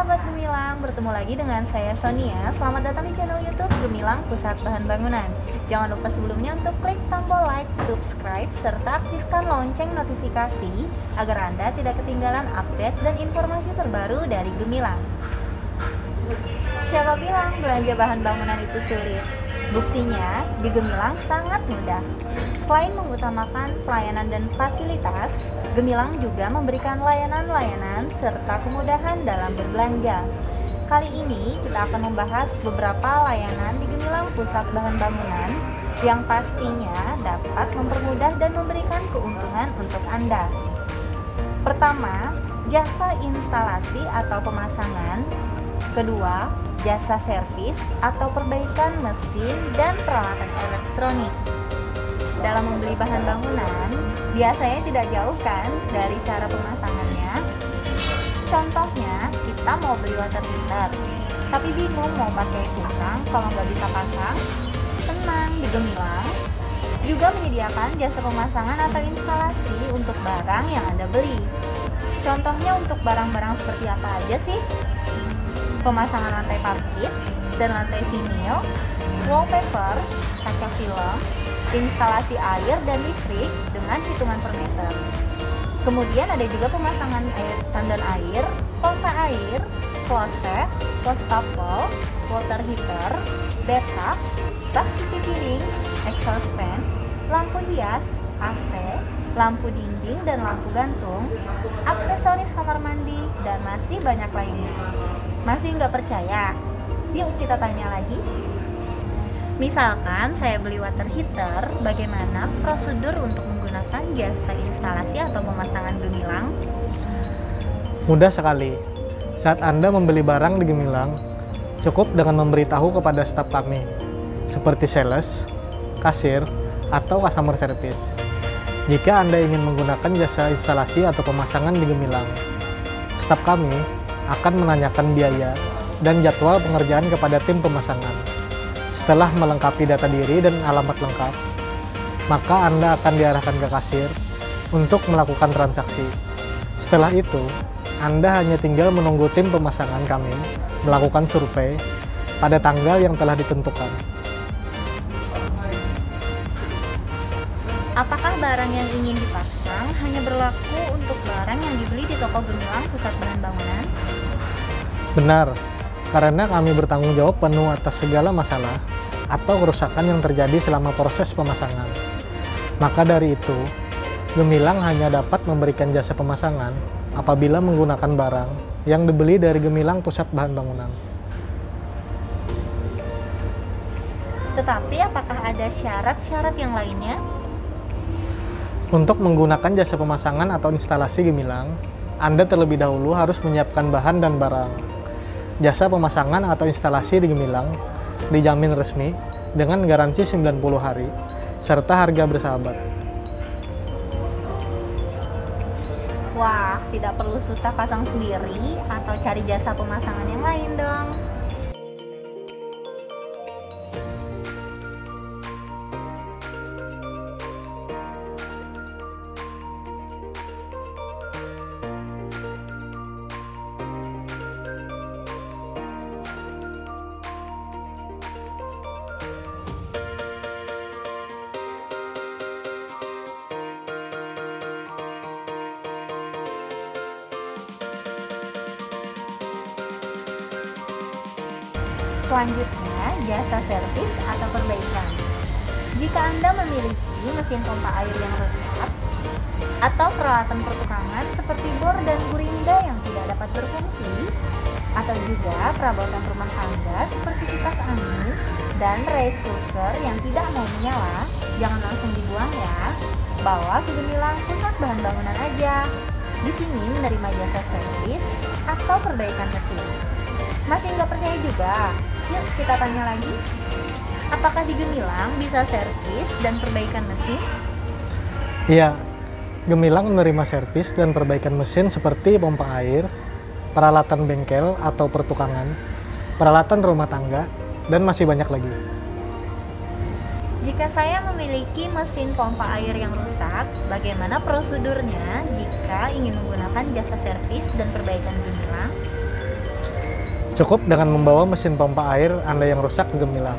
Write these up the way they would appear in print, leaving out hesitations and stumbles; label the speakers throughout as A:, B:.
A: sahabat Gemilang, bertemu lagi dengan saya Sonia. Selamat datang di channel YouTube Gemilang Pusat Bahan Bangunan. Jangan lupa sebelumnya untuk klik tombol like, subscribe, serta aktifkan lonceng notifikasi agar Anda tidak ketinggalan update dan informasi terbaru dari Gemilang. Siapa bilang belanja bahan bangunan itu sulit? Buktinya, di Gemilang sangat mudah. Selain mengutamakan pelayanan dan fasilitas, Gemilang juga memberikan layanan-layanan serta kemudahan dalam berbelanja. Kali ini kita akan membahas beberapa layanan di Gemilang Pusat Bahan Bangunan yang pastinya dapat mempermudah dan memberikan keuntungan untuk Anda. Pertama, jasa instalasi atau pemasangan. Kedua, jasa servis atau perbaikan mesin dan peralatan elektronik. Dalam membeli bahan bangunan, biasanya tidak jauh kan dari cara pemasangannya. Contohnya, kita mau beli water heater, tapi bingung mau pakai tukang kalau nggak bisa pasang. Tenang, di Gemilang juga menyediakan jasa pemasangan atau instalasi untuk barang yang Anda beli. Contohnya untuk barang-barang seperti apa aja sih? Pemasangan lantai parket dan lantai vinil, wallpaper, kaca film, instalasi air dan listrik dengan hitungan per meter. Kemudian ada juga pemasangan air tandon air, pompa air, kloset, wastafel, water heater, bathtub, bak cuci piring, exhaust fan, lampu hias, AC, lampu dinding dan lampu gantung, aksesoris kamar mandi, dan masih banyak lainnya. Masih nggak percaya? Yuk kita tanya lagi. Misalkan saya beli water heater, bagaimana prosedur untuk menggunakan jasa instalasi atau pemasangan Gemilang?
B: Mudah sekali. Saat Anda membeli barang di Gemilang, cukup dengan memberitahu kepada staf kami, seperti sales, kasir, atau customer service. Jika Anda ingin menggunakan jasa instalasi atau pemasangan di Gemilang, staf kami akan menanyakan biaya dan jadwal pengerjaan kepada tim pemasangan. Setelah melengkapi data diri dan alamat lengkap, maka Anda akan diarahkan ke kasir untuk melakukan transaksi. Setelah itu, Anda hanya tinggal menunggu tim pemasangan kami melakukan survei pada tanggal yang telah ditentukan.
A: Apakah barang yang ingin dipasang hanya berlaku untuk barang yang dibeli di toko Gemilang Pusat Bahan Bangunan?
B: Benar, karena kami bertanggung jawab penuh atas segala masalah atau kerusakan yang terjadi selama proses pemasangan. Maka dari itu, Gemilang hanya dapat memberikan jasa pemasangan apabila menggunakan barang yang dibeli dari Gemilang Pusat Bahan Bangunan.
A: Tetapi apakah ada syarat-syarat yang lainnya?
B: Untuk menggunakan jasa pemasangan atau instalasi Gemilang, Anda terlebih dahulu harus menyiapkan bahan dan barang. Jasa pemasangan atau instalasi di Gemilang dijamin resmi dengan garansi 90 hari serta harga bersahabat.
A: Wah, tidak perlu susah pasang sendiri atau cari jasa pemasangan yang lain dong. Selanjutnya, jasa servis atau perbaikan. Jika Anda memiliki mesin pompa air yang rusak atau peralatan pertukangan seperti bor dan gurinda yang tidak dapat berfungsi, atau juga perabotan rumah tangga seperti kipas angin dan rice cooker yang tidak mau menyala, jangan langsung dibuang ya. Bawa ke Gemilang Pusat Bahan Bangunan aja. Di sini menerima jasa servis atau perbaikan mesin. Masih nggak percaya juga? Yuk kita tanya lagi. Apakah di Gemilang bisa servis dan perbaikan mesin?
B: Iya, Gemilang menerima servis dan perbaikan mesin seperti pompa air, peralatan bengkel atau pertukangan, peralatan rumah tangga, dan masih banyak lagi.
A: Jika saya memiliki mesin pompa air yang rusak, bagaimana prosedurnya jika ingin menggunakan jasa servis dan perbaikan Gemilang?
B: Cukup dengan membawa mesin pompa air Anda yang rusak ke Gemilang.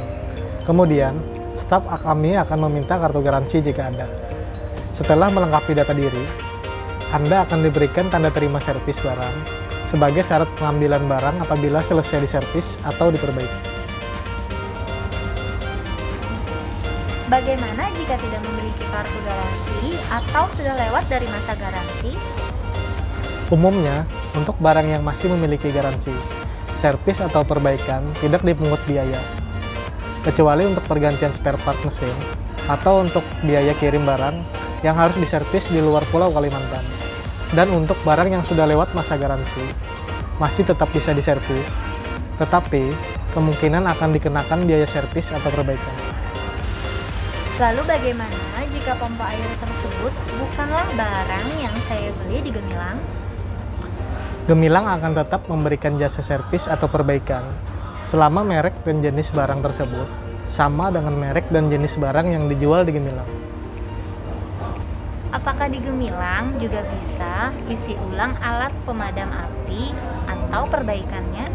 B: Kemudian, staf kami akan meminta kartu garansi jika ada. Setelah melengkapi data diri, Anda akan diberikan tanda terima servis barang sebagai syarat pengambilan barang apabila selesai diservis atau diperbaiki.
A: Bagaimana jika tidak memiliki kartu garansi atau sudah lewat dari masa garansi?
B: Umumnya, untuk barang yang masih memiliki garansi, servis atau perbaikan tidak dipungut biaya, kecuali untuk pergantian spare part mesin atau untuk biaya kirim barang yang harus diservis di luar Pulau Kalimantan. Dan untuk barang yang sudah lewat masa garansi, masih tetap bisa diservis, tetapi kemungkinan akan dikenakan biaya servis atau perbaikan.
A: Lalu bagaimana jika pompa air tersebut bukanlah barang yang saya beli di Gemilang?
B: Gemilang akan tetap memberikan jasa servis atau perbaikan selama merek dan jenis barang tersebut sama dengan merek dan jenis barang yang dijual di Gemilang.
A: Apakah di Gemilang juga bisa isi ulang alat pemadam api atau perbaikannya?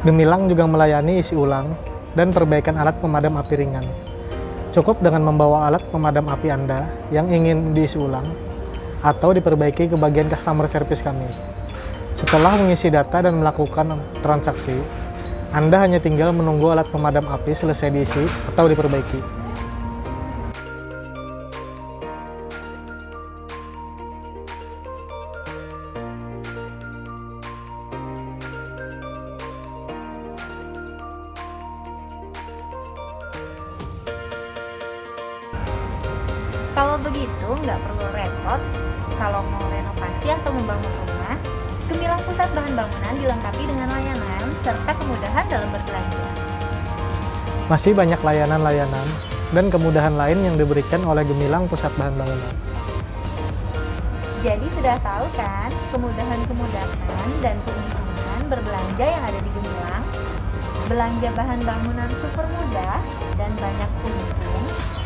B: Gemilang juga melayani isi ulang dan perbaikan alat pemadam api ringan. Cukup dengan membawa alat pemadam api Anda yang ingin diisi ulang atau diperbaiki ke bagian customer service kami. Setelah mengisi data dan melakukan transaksi, Anda hanya tinggal menunggu alat pemadam api selesai diisi atau diperbaiki.
A: Kalau begitu, nggak perlu repot. Kalau mau renovasi atau membangun rumah, Gemilang Pusat Bahan Bangunan dilengkapi dengan layanan serta kemudahan dalam berbelanja.
B: Masih banyak layanan-layanan dan kemudahan lain yang diberikan oleh Gemilang Pusat Bahan Bangunan.
A: Jadi sudah tahu kan kemudahan-kemudahan dan keuntungan berbelanja yang ada di Gemilang? Belanja bahan bangunan super mudah dan banyak untung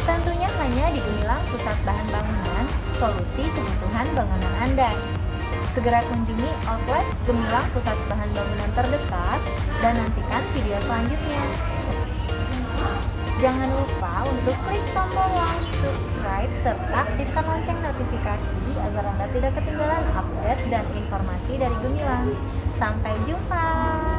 A: tentunya hanya di Gemilang Pusat Bahan Bangunan, solusi kebutuhan bangunan Anda. Segera kunjungi outlet Gemilang Pusat Bahan Bangunan terdekat dan nantikan video selanjutnya. Jangan lupa untuk klik tombol like, subscribe, serta aktifkan lonceng notifikasi agar Anda tidak ketinggalan update dan informasi dari Gemilang. Sampai jumpa!